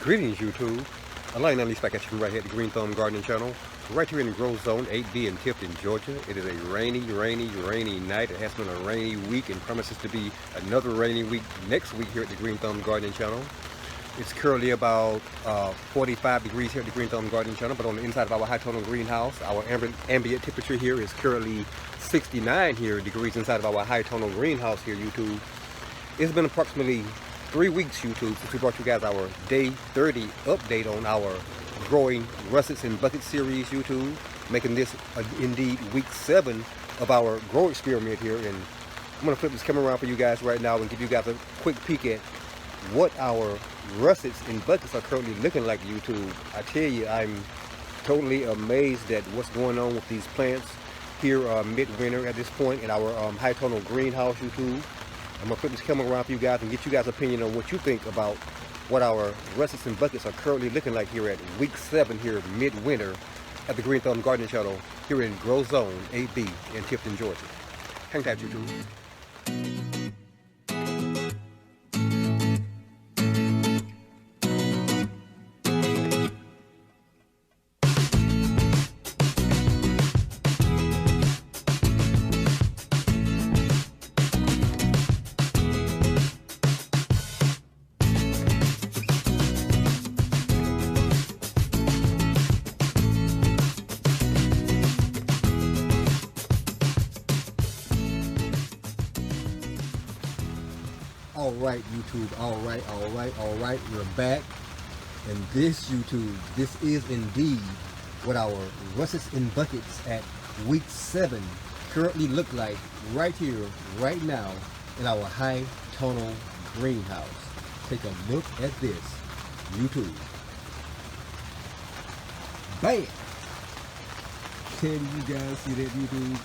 Greetings YouTube. Elaine Unleashed back at you right here at the Green Thumb Gardening Channel. Right here in Growth Zone 8B in Tifton, Georgia. It is a rainy night. It has been a rainy week and promises to be another rainy week next week here at the Green Thumb Gardening Channel. It's currently about 45 degrees here at the Green Thumb Gardening Channel, but on the inside of our high tonal greenhouse, our ambient temperature here is currently 69 degrees inside of our high tonal greenhouse here, YouTube. It's been approximately 3 weeks, YouTube, since we brought you guys our day 30 update on our growing Russets in Bucket series, YouTube, making this indeed week 7 of our grow experiment here. And I'm going to flip this camera around for you guys right now and give you guys a quick peek at what our Russets in buckets are currently looking like, YouTube. I tell you, I'm totally amazed at what's going on with these plants here midwinter at this point in our high tonal greenhouse, YouTube. I'm going to flip this camera around for you guys and get you guys' opinion on what you think about what our Russets in buckets are currently looking like here at week 7 here midwinter at the Green Thumb Gardening Channel here in Grow Zone 8B in Tifton, Georgia. Hang tight, YouTube. Alright YouTube, alright, we're back. And this, YouTube, this is indeed what our Russets in buckets at week 7 currently look like right here, right now in our high tonal greenhouse. Take a look at this, YouTube. Bam! Can you guys see that, YouTube?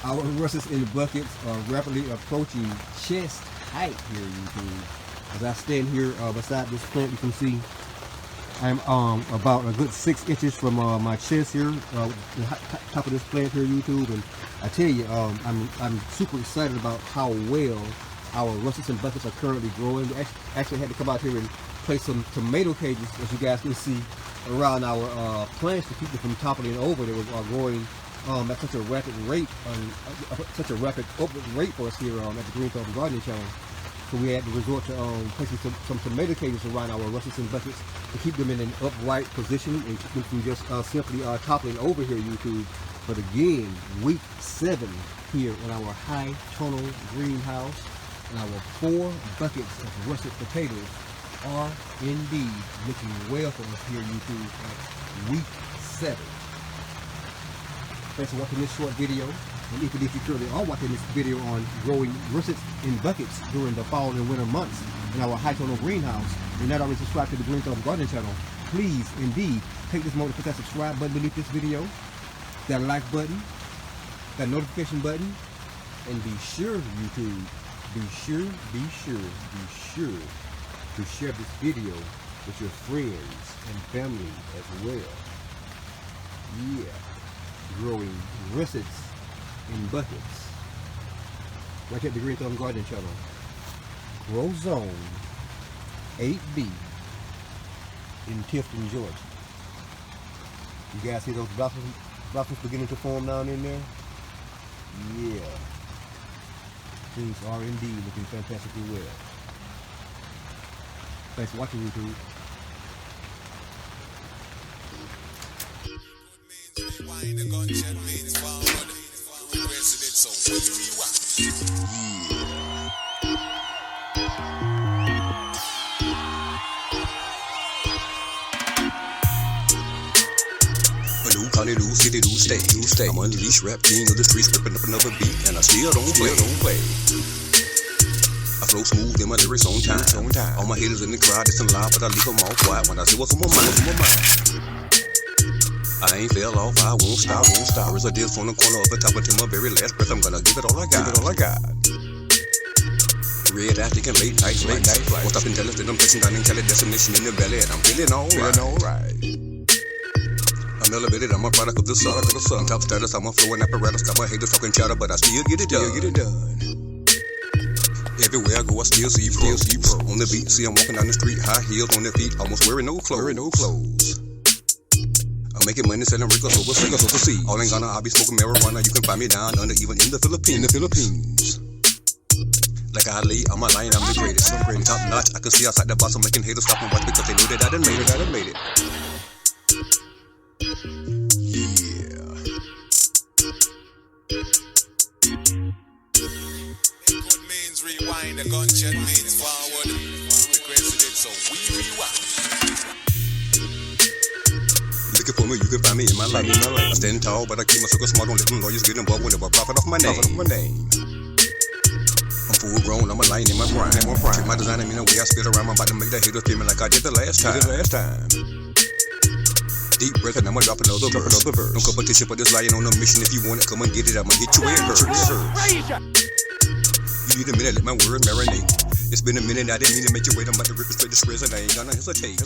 Our Russets in buckets are rapidly approaching chest height here, YouTube. As I stand here beside this plant, you can see I'm about a good 6 inches from my chest here, the top of this plant here, YouTube. And I tell you, I'm super excited about how well our Russets in buckets are currently growing. We actually had to come out here and place some tomato cages, as you guys can see, around our plants to keep them from toppling over. They were growing at such a rapid rate, such a rapid upward rate for us here at the Green Thumb Gardening Channel. So we had to resort to placing some tomato cages around our Russets in buckets to keep them in an upright position and keep them from just simply toppling over here, YouTube. But again, week 7 here in our high tonal greenhouse, and our 4 buckets of russet potatoes are indeed looking well for us here, YouTube, at week 7. Thanks for watching this short video. And if you currently are watching this video on growing Russets in buckets during the fall and winter months in our high tonal greenhouse, and not already subscribed to the Green Thumb Gardening Channel, please indeed take this moment to hit that subscribe button beneath this video, that like button, that notification button, and be sure, YouTube, be sure to share this video with your friends and family as well. Yeah. Growing Russets in buckets right here at the Green Thumb Gardening Channel, Grow Zone 8B in Tifton, Georgia. You guys see those blossoms beginning to form down in there? Yeah, things are indeed looking fantastically well. Thanks for watching, YouTube. County do, city do, stay. I'm unleashed, rap king of the streets, ripping up another beat, and I still don't play. I flow smooth in my lyrics on time. All my haters in the crowd, it's alive, but I leave them all quiet when I say what's on my mind. I ain't fell off, I won't stop. There is a diss on the corner of the top until my very last breath. I'm gonna give it all I got. Red eye, thinking late night flight. Won't stop and tell us that I'm touching down in Cali, destination in the belly, and I'm feeling alright. I'm elevated, I'm a product of the sun. Top status, I'm a flowing apparatus. Got my haters talking chatter, but I still get it done. Everywhere I go, I still see pro. On the beat, see I'm walking down the street, high heels on their feet, almost wearing no clothes. I'm making money selling records overseas. All in Ghana, I'll be smoking marijuana. You can find me down under, even in the Philippines. Like Ali, I'm a lion, I'm the greatest. I'm top notch. I can see outside the box, I'm making haters stop and watch because they know that I done made it. Yeah. Input means rewind, the gunshot means forward. We requested it, so we rewind. Looking for me, you can find me in my lane. I stand tall, but I keep my circle small. Don't let them lawyers get involved whenever I profit off my name. I'm full grown, I'm a lion in my prime. Treat my design, I mean the way I spit around. I'm about to make the haters feel me like I did the last time. Deep breath and I'ma drop another verse. No competition for this lion on a mission. If you want it, come and get it. I'ma hit you where it hurts. You need a minute, let my words marinate. It's been a minute, I didn't mean to make you wait. I'm about to rip it straight to shreds and I ain't gonna hesitate.